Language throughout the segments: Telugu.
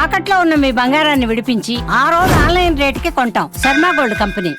తాకట్లో ఉన్న మీ బంగారాన్ని విడిపించి ఆ రోజు ఆన్లైన్ రేటుకి కొంటాం. Sharma gold company.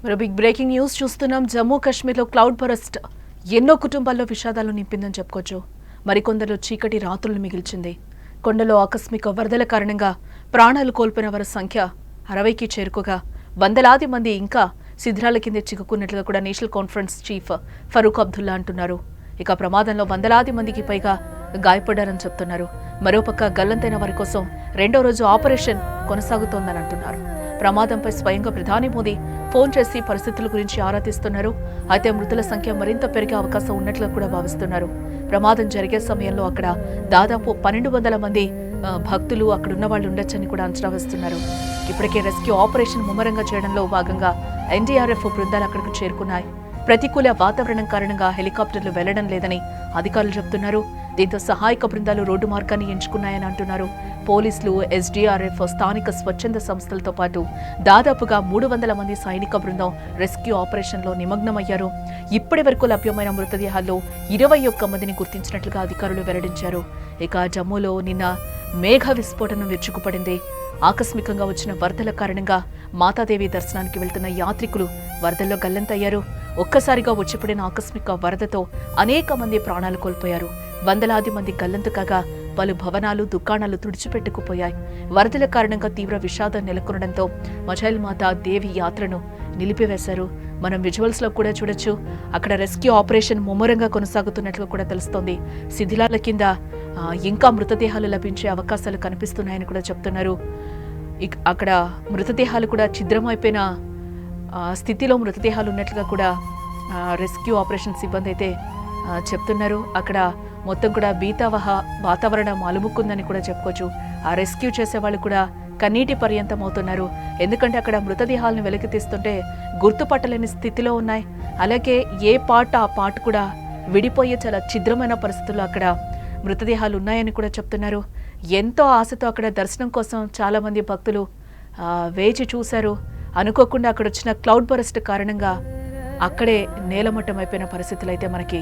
మరో బిగ్ బ్రేకింగ్ న్యూస్ చూస్తున్నాం. జమ్మూ కాశ్మీర్లో క్లౌడ్ బరస్ట్ ఎన్నో కుటుంబాల్లో విషాదాలు నింపిందని చెప్పుకోవచ్చు. మరికొందరు చీకటి రాత్రులు మిగిల్చింది. కొండలో ఆకస్మిక వరదల కారణంగా ప్రాణాలు కోల్పోయిన వారి సంఖ్య 60కి చేరుకోగా వందలాది మంది ఇంకా శిథిరాల కింద చిక్కుకున్నట్లుగా కూడా national conference chief Farooq Abdullah అంటున్నారు. ఇక ప్రమాదంలో వందలాది మందికి పైగా గాయపడ్డారని చెప్తున్నారు. మరోపక్క గల్లంతైన వారి కోసం రెండో రోజు ఆపరేషన్ కొనసాగుతోందని అంటున్నారు. ప్రమాదంపై స్వయంగా ప్రధాని మోదీ ఫోన్ చేసి పరిస్థితుల గురించి ఆరా తీస్తున్నారు. అయితే మృతుల సంఖ్య మరింత పెరిగే అవకాశం ఉన్నట్లు కూడా భావిస్తున్నారు. ప్రమాదం జరిగే సమయంలో అక్కడ దాదాపు 1200 మంది భక్తులు అక్కడున్న వాళ్ళు ఉండొచ్చని కూడా అంచనా వేస్తున్నారు. ఇప్పటికే రెస్క్యూ ఆపరేషన్ ముమ్మరంగా చేయడంలో భాగంగా ఎన్డీఆర్ఎఫ్ బృందాలు అక్కడికి చేరుకున్నాయి. ప్రతికూల వాతావరణం కారణంగా హెలికాప్టర్లు వెళ్లడం లేదని అధికారులు చెబుతున్నారు. దీంతో సహాయక బృందాలు రోడ్డు మార్గాన్ని ఎంచుకున్నాయని అంటున్నారు. పోలీసులు, ఎస్డీఆర్ఎఫ్, స్థానిక స్వచ్ఛంద సంస్థలతో పాటు దాదాపుగా 300 మంది సైనిక బృందం రెస్క్యూ ఆపరేషన్లో నిమగ్నమయ్యారు. ఇప్పటి వరకు లభ్యమైన మృతదేహాల్లో 21 మందిని గుర్తించినట్లుగా అధికారులు వెల్లడించారు. ఇక జమ్మూలో నిన్న మేఘ విస్ఫోటనం విరుచుకుపడింది. ఆకస్మికంగా వచ్చిన వరదల కారణంగా మాతాదేవి దర్శనానికి వెళ్తున్న యాత్రికులు వరదల్లో గల్లంతయ్యారు. ఒక్కసారిగా వచ్చిపడిన ఆకస్మిక వరదతో అనేక మంది ప్రాణాలు కోల్పోయారు. వందలాది మంది గల్లంతు కాగా పలు భవనాలు, దుకాణాలు తుడిచిపెట్టుకుపోయాయి. వరదల కారణంగా తీవ్ర విషాదం నెలకొనడంతో మజైల్ మాతా దేవి యాత్రను నిలిపివేశారు. మనం విజువల్స్ లో కూడా చూడొచ్చు. అక్కడ రెస్క్యూ ఆపరేషన్ ముమ్మరంగా కొనసాగుతున్నట్లు కూడా తెలుస్తోంది. శిథిలాల కింద ఇంకా మృతదేహాలు లభించే అవకాశాలు కనిపిస్తున్నాయని కూడా చెప్తున్నారు. అక్కడ మృతదేహాలు కూడా ఛిద్రమైపోయిన స్థితిలో మృతదేహాలు ఉన్నట్లుగా కూడా రెస్క్యూ ఆపరేషన్ సిబ్బంది అయితే చెప్తున్నారు. అక్కడ మొత్తం కూడా బీతావహ వాతావరణం అలుముకుందని కూడా చెప్పుకోవచ్చు. ఆ రెస్క్యూ చేసే వాళ్ళు కూడా కన్నీటి పర్యంతం అవుతున్నారు. ఎందుకంటే అక్కడ మృతదేహాలను వెలికి తీస్తుంటే గుర్తుపట్టలేని స్థితిలో ఉన్నాయి. అలాగే ఏ పార్ట్ ఆ పార్ట్ కూడా విడిపోయే చాలా ఛిద్రమైన పరిస్థితుల్లో అక్కడ మృతదేహాలు ఉన్నాయని కూడా చెప్తున్నారు. ఎంతో ఆశతో అక్కడ దర్శనం కోసం చాలా మంది భక్తులు వేచి చూశారు. అనుకోకుండా అక్కడ వచ్చిన క్లౌడ్ బరస్ట్ కారణంగా అక్కడే నేలమట్టం అయిపోయిన పరిస్థితులు అయితే మనకి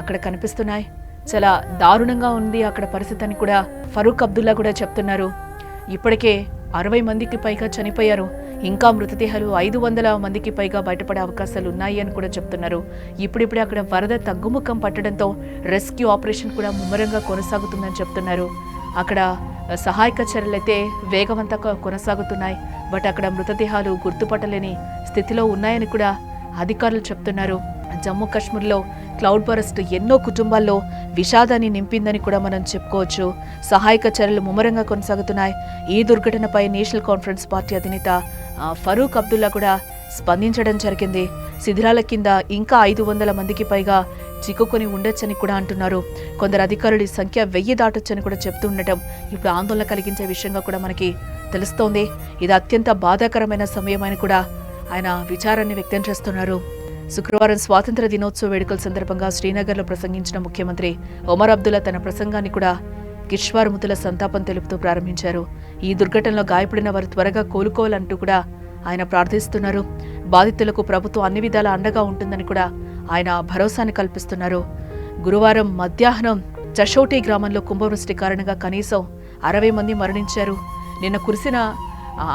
అక్కడ కనిపిస్తున్నాయి. చాలా దారుణంగా ఉంది అక్కడ పరిస్థితి అని కూడా ఫరూక్ అబ్దుల్లా కూడా చెప్తున్నారు. ఇప్పటికే 60 మందికి పైగా చనిపోయారు. ఇంకా మృతదేహాలు 500 మందికి పైగా బయటపడే అవకాశాలు ఉన్నాయి అని కూడా చెప్తున్నారు. ఇప్పుడిప్పుడే అక్కడ వరద తగ్గుముఖం పట్టడంతో రెస్క్యూ ఆపరేషన్ కూడా ముమ్మరంగా కొనసాగుతుందని చెప్తున్నారు. అక్కడ సహాయక చర్యలైతే వేగవంతంగా కొనసాగుతున్నాయి. బట్ అక్కడ మృతదేహాలు గుర్తుపట్టలేని స్థితిలో ఉన్నాయని కూడా అధికారులు చెప్తున్నారు. జమ్మూ కాశ్మీర్లో క్లౌడ్ బరస్ట్ ఎన్నో కుటుంబాల్లో విషాదాన్ని నింపిందని కూడా మనం చెప్పుకోవచ్చు. సహాయక చర్యలు ముమ్మరంగా కొనసాగుతున్నాయి. ఈ దుర్ఘటనపై నేషనల్ కాన్ఫరెన్స్ పార్టీ అధినేత ఫరూక్ అబ్దుల్లా కూడా స్పందించడం జరిగింది. శిథిరాల కింద ఇంకా 500 మందికి పైగా చిక్కుకొని ఉండొచ్చని కూడా అంటున్నారు. కొందరు అధికారులు ఈ సంఖ్య 1000 దాటొచ్చని కూడా చెప్తూ ఉండటం ఇప్పుడు ఆందోళన కలిగించే విషయంగా కూడా మనకి తెలుస్తోంది. ఇది అత్యంత బాధాకరమైన సమయం అని కూడా ఆయన విచారాన్ని వ్యక్తం చేస్తున్నారు. శుక్రవారం స్వాతంత్ర దినోత్సవ వేడుకల సందర్భంగా శ్రీనగర్లో ప్రసంగించిన ముఖ్యమంత్రి ఒమర్ అబ్దుల్లా తన ప్రసంగాన్ని కూడా కిష్వార్ మృతుల సంతాపం తెలుపుతూ ప్రారంభించారు. ఈ దుర్ఘటనలో గాయపడిన వారు త్వరగా కోలుకోవాలంటూ కూడా ఆయన ప్రార్థిస్తున్నారు. బాధితులకు ప్రభుత్వం అన్ని విధాలా అండగా ఉంటుందని కూడా ఆయన భరోసాని కల్పిస్తున్నారు. గురువారం మధ్యాహ్నం చషోటి గ్రామంలో కుంభవృష్టి కారణంగా కనీసం 60 మంది మరణించారు. నిన్న కురిసిన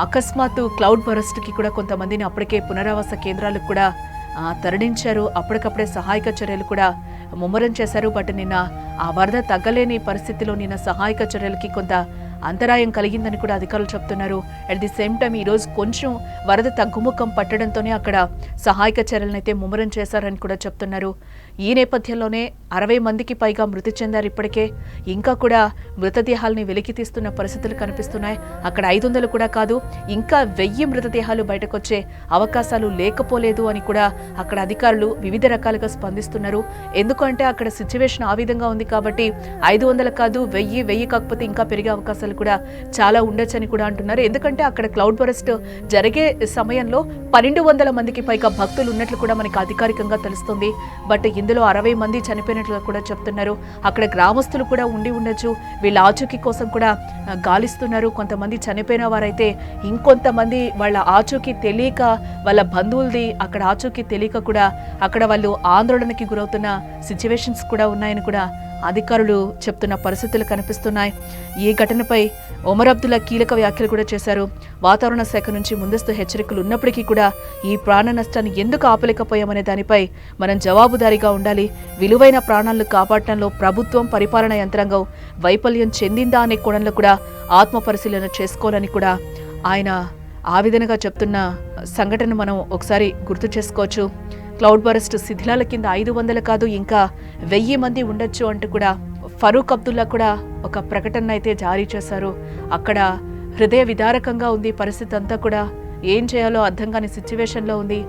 అకస్మాత్తు క్లౌడ్ బరస్ట్కి కూడా కొంతమందిని అప్పటికే పునరావాస కేంద్రాలకు కూడా తరలించారు. అప్పటికప్పుడే సహాయక చర్యలు కూడా ముమ్మరం చేశారు. బట్ నిన్న ఆ వరద తగ్గలేని పరిస్థితిలో నిన్న సహాయక చర్యలకి కొంత అంతరాయం కలిగిందని కూడా అధికారులు చెప్తున్నారు. అట్ ది సేమ్ టైం ఈరోజు కొంచెం వరద తగ్గుముఖం పట్టడంతోనే అక్కడ సహాయక చర్యలనైతే ముమ్మరం చేశారని కూడా చెప్తున్నారు. ఈ నేపథ్యంలోనే 60 మందికి పైగా మృతి చెందారు. ఇప్పటికే ఇంకా కూడా మృతదేహాలని వెలికి తీస్తున్న పరిస్థితులు కనిపిస్తున్నాయి. అక్కడ 500 కూడా కాదు, ఇంకా 1000 మృతదేహాలు బయటకొచ్చే అవకాశాలు లేకపోలేదు అని కూడా అక్కడ అధికారులు వివిధ రకాలుగా స్పందిస్తున్నారు. ఎందుకంటే అక్కడ సిచ్యువేషన్ ఆ విధంగా ఉంది కాబట్టి 500 కాదు, 1000 కాకపోతే ఇంకా పెరిగే అవకాశాలు అవకాశాలు కూడా చాలా ఉండొచ్చని కూడా అంటున్నారు. ఎందుకంటే అక్కడ క్లౌడ్ బరస్ట్ జరిగే సమయంలో 1200 మందికి పైగా భక్తులు ఉన్నట్లు కూడా మనకి అధికారికంగా తెలుస్తుంది. బట్ ఇందులో 60 మంది చనిపోయినట్లు కూడా చెప్తున్నారు. అక్కడ గ్రామస్తులు కూడా ఉండి ఉండొచ్చు. వీళ్ళ ఆచూకీ కోసం కూడా గాలిస్తున్నారు. కొంతమంది చనిపోయిన వారైతే ఇంకొంతమంది వాళ్ళ ఆచూకీ తెలియక, వాళ్ళ బంధువులది అక్కడ ఆచూకీ తెలియక కూడా అక్కడ వాళ్ళు ఆందోళనకి గురవుతున్న సిచ్యువేషన్స్ కూడా ఉన్నాయని కూడా అధికారులు చెప్తున్న పరిస్థితులు కనిపిస్తున్నాయి. ఈ ఘటనపై ఒమర్ అబ్దుల్లా కీలక వ్యాఖ్యలు కూడా చేశారు. వాతావరణ శాఖ నుంచి ముందస్తు హెచ్చరికలు ఉన్నప్పటికీ కూడా ఈ ప్రాణ నష్టాన్ని ఎందుకు ఆపలేకపోయామనే దానిపై మనం జవాబుదారీగా ఉండాలి. విలువైన ప్రాణాలను కాపాడటంలో ప్రభుత్వం, పరిపాలన యంత్రాంగం వైఫల్యం చెందిందా అనే కోణంలో కూడా ఆత్మ పరిశీలన చేసుకోవాలని కూడా ఆయన ఆ విధంగా చెప్తున్న సంఘటన మనం ఒకసారి గుర్తు చేసుకోవచ్చు. క్లౌడ్ బరస్ట్ శిథిలాల కింద 500 కాదు ఇంకా 1000 మంది ఉండొచ్చు అంటూ కూడా ఫరూక్ అబ్దుల్లా కూడా ఒక ప్రకటన అయితే జారీ చేశారు. అక్కడ హృదయ విదారకంగా ఉంది పరిస్థితి అంతా కూడా. ఏం చేయాలో అర్థం కాని సిచ్యువేషన్లో ఉంది.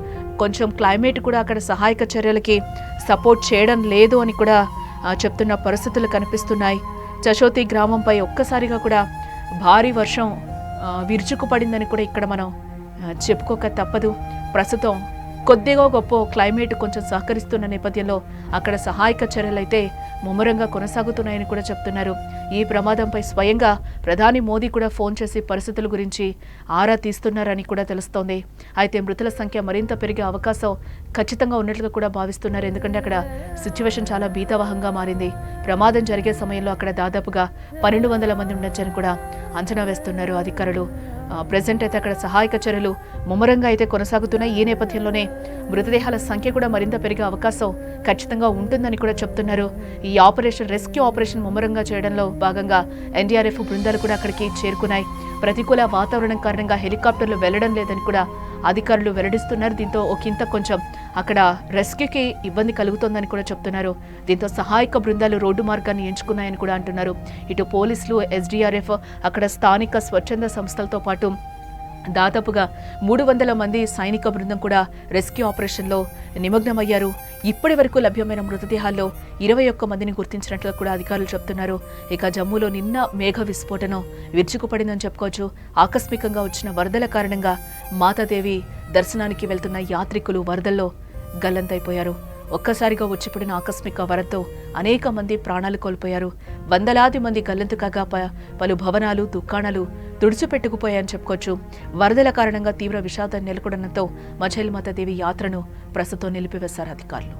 కొంచెం క్లైమేట్ కూడా అక్కడ సహాయక చర్యలకి సపోర్ట్ చేయడం లేదు అని కూడా చెప్తున్న పరిస్థితులు కనిపిస్తున్నాయి. చశోతి గ్రామంపై ఒక్కసారిగా కూడా భారీ వర్షం విరుచుకుపడిందని కూడా ఇక్కడ మనం చెప్పుకోక తప్పదు. ప్రస్తుతం కొద్దిగా గొప్ప క్లైమేట్ కొంచెం సహకరిస్తున్న నేపథ్యంలో అక్కడ సహాయక చర్యలైతే ముమ్మరంగా కొనసాగుతున్నాయని కూడా చెప్తున్నారు. ఈ ప్రమాదంపై స్వయంగా ప్రధాని మోదీ కూడా ఫోన్ చేసి పరిస్థితుల గురించి ఆరా తీస్తున్నారని కూడా తెలుస్తోంది. అయితే మృతుల సంఖ్య మరింత పెరిగే అవకాశం ఖచ్చితంగా ఉన్నట్లుగా కూడా భావిస్తున్నారు. ఎందుకంటే అక్కడ సిచ్యువేషన్ చాలా భీతావహంగా మారింది. ప్రమాదం జరిగే సమయంలో అక్కడ దాదాపుగా 1200 మంది ఉండొచ్చని కూడా అంచనా వేస్తున్నారు అధికారులు. ప్రెజెంట్ అయితే అక్కడ సహాయక చర్యలు ముమ్మరంగా అయితే కొనసాగుతున్నాయి. ఈ నేపథ్యంలోనే మృతదేహాల సంఖ్య కూడా మరింత పెరిగే అవకాశం ఖచ్చితంగా ఉంటుందని కూడా చెప్తున్నారు. ఈ రెస్క్యూ ఆపరేషన్ ముమ్మరంగా చేయడంలో భాగంగా ఎన్డీఆర్ఎఫ్ బృందాలు కూడా అక్కడికి చేరుకున్నాయి. ప్రతికూల వాతావరణం కారణంగా హెలికాప్టర్లు వెళ్లడం లేదని కూడా అధికారులు వెల్లడిస్తున్నారు. దీంతో ఒకంత కొంచెం అక్కడ రెస్క్యూకి ఇబ్బంది కలుగుతోందని కూడా చెప్తున్నారు. దీంతో సహాయక బృందాలు రోడ్డు మార్గాన్ని ఎంచుకున్నాయని కూడా అంటున్నారు. ఇటు పోలీసులు, ఎస్డీఆర్ఎఫ్, అక్కడ స్థానిక స్వచ్ఛంద సంస్థలతో పాటు దాదాపుగా 300 మంది సైనిక బృందం కూడా రెస్క్యూ ఆపరేషన్లో నిమగ్నమయ్యారు. ఇప్పటి వరకు లభ్యమైన మృతదేహాల్లో 21 మందిని గుర్తించినట్లు కూడా అధికారులు చెప్తున్నారు. ఇక జమ్మూలో నిన్న మేఘ విస్ఫోటనం విరుచుకుపడిందని చెప్పుకోవచ్చు. ఆకస్మికంగా వచ్చిన వరదల కారణంగా మాతాదేవి దర్శనానికి వెళ్తున్న యాత్రికులు వరదల్లో గల్లంతైపోయారు. ఒక్కసారిగా వచ్చిపడిన ఆకస్మిక వరదతో అనేక మంది ప్రాణాలు కోల్పోయారు. వందలాది మంది గల్లంతు కాగా పలు భవనాలు, దుకాణాలు తుడిచిపెట్టుకుపోయాయని చెప్పుకోవచ్చు. వరదల కారణంగా తీవ్ర విషాదం నెలకొనడంతో మఝైల్ మాతాదేవి యాత్రను ప్రస్తుతం నిలిపివేశారు అధికారులు.